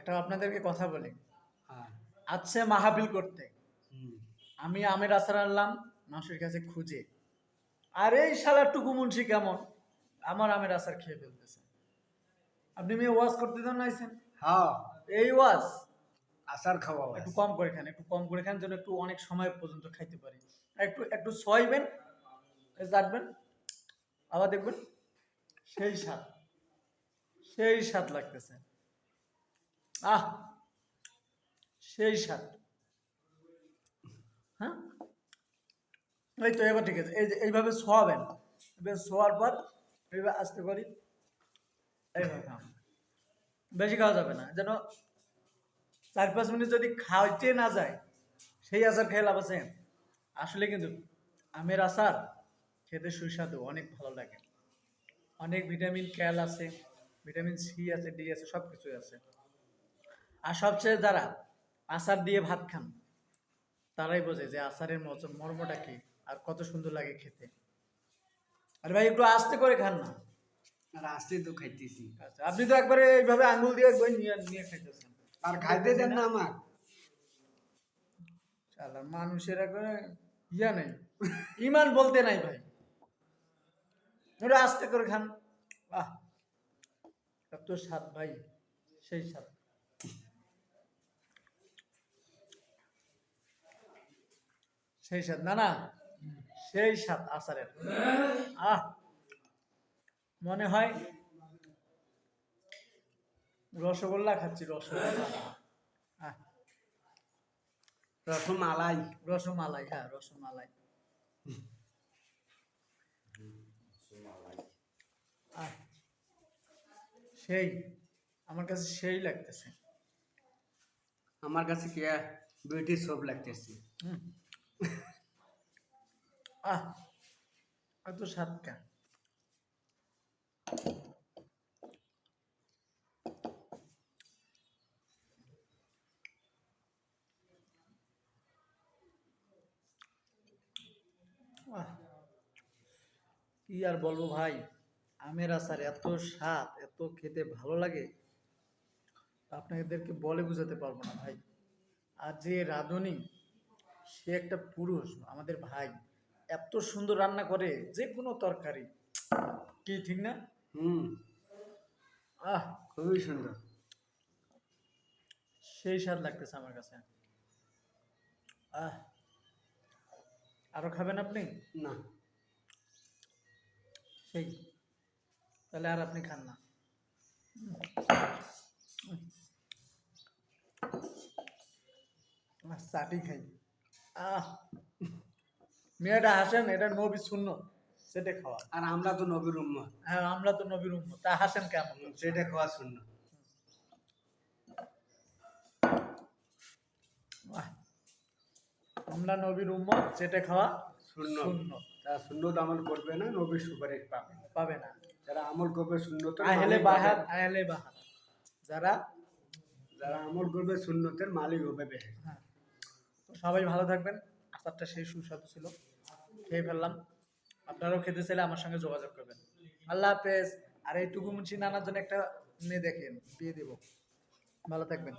একটা আপনাদেরকে কথা বলি। হ্যাঁ। আছে মাহফিল করতে, হুম। আমি আমের আচার আনলাম মানুষের কাছে খুঁজে, আর এই শালা টুকু মুন্সি কেমন আমার আমের আচার খেয়ে ফেলতেছে। আপনি মেয়ে ওয়াজ করতে দেন নাইছেন, হ্যাঁ, এই ওয়াজ আচার খাওয়া একটু আছে। কম করে খান, একটু কম করে খান যেন একটু অনেক সময় পর্যন্ত খাইতে পারি। একটু একটু সইবেন, চাটবেন, আবার দেখবেন সেই স্বাদ, সেই স্বাদ লাগতেছে। আহ, সেই স্বাদ। হ্যাঁ, এই তো এবার ঠিক আছে। এই যে এইভাবে শোয়াবেন, এবার শোয়ার পর এইভাবে আস্তে করি, এইভাবে খান। বেশি খাওয়া যাবে না, যেন 4-5 মিনিট যদি খাইতে না যায় সেই আচার খেয়ে লাভ আছে। আসলে কিন্তু আমের আচার খেতে সুস্বাদু, অনেক ভালো লাগে। অনেক ভিটামিন ক্যাল আছে, ভিটামিন সি আছে, ডি আছে, সব কিছুই আছে। আর সবচেয়ে যারা আচার দিয়ে ভাত খান তারাই বোঝে যে আচারের মর্মটা কি আর কত সুন্দর লাগে খেতে। আরে ভাই একটু আস্তে করে খান না। আর আসতে তো খাইতেছি। আচ্ছা, আপনি তো একবারে এইভাবে আঙ্গুল দিয়ে নিয়ে নিয়ে খাইতেছেন। আর খাইতে দেন না আমার। শালা মানুষের একবারে ইয়া নেই, ইমান বলতে নাই ভাই। একটু আস্তে করে খান। আহ, এত স্বাদ ভাই, সেই স্বাদ। সেই স্বাদ না না, সেই স্বাদ আচারের। আহ, মনে হয় রসগোল্লা খাচ্ছি, রসগোল্লা। আহ, রসমালাই। রসমালাই, হ্যাঁ রসমালাই। আহ, সেই, আমার কাছে সেই লাগতেছে। আমার কাছে কি ব্রিটিশ সব লাগতেছে। হুম। আহ, এত স্বাদটা। আহ, কি আর বলবো ভাই, আমের আচার এত স্বাদ, এত খেতে ভালো লাগে, আপনাদেরকে বলে বোঝাতে পারবো না ভাই। আর যে রাঁধুনি, সে একটা পুরুষ, আমাদের ভাই, এত সুন্দর রান্না করে যে কোনো তরকারি, কি ঠিক না? হুম, আহ, খুবই সুন্দর। সেই স্বাদ লাগতেছে আমার কাছে। আহ, আরো খাবেন আপনি? না, সেই, তাহলে আর আপনি খান না। চাটি খাই। আহ, মেয়েটা হাসেন, এটা নবী সুন্নত, সেটা খাওয়া। আর আমরা তো নবীর উম্মত। হ্যাঁ, আমরা তো নবীর উম্মত, তা হাসেন কেমন? সেটা খাওয়া শূন্য। আহ, আমরা নবীর উম্মত, যেটা খাওয়া শূন্য। সুন্নত। তারা সুন্নত আমল করবে না, নবীর সুপারিশ পাবে না। পাবে না। যারা আমল করবে সুন্নতের আহলে মালিক বাহার, হবে। আহলে বাহার, যারা, যারা আমল করবে সুন্নতের মালিক হবে বেহেশতে। হ্যাঁ। তো সবাই ভালো থাকবেন। আচারটা সেই সুস্বাদু ছিল, খেয়ে ফেললাম। আপনারাও খেতে চাইলে আমার সঙ্গে যোগাযোগ করবেন। আল্লাহ হাফেজ। আর এই টুকু মুন্সি নানার জন্য একটা মেয়ে দেখেন, বিয়ে দেবো। ভালো থাকবেন।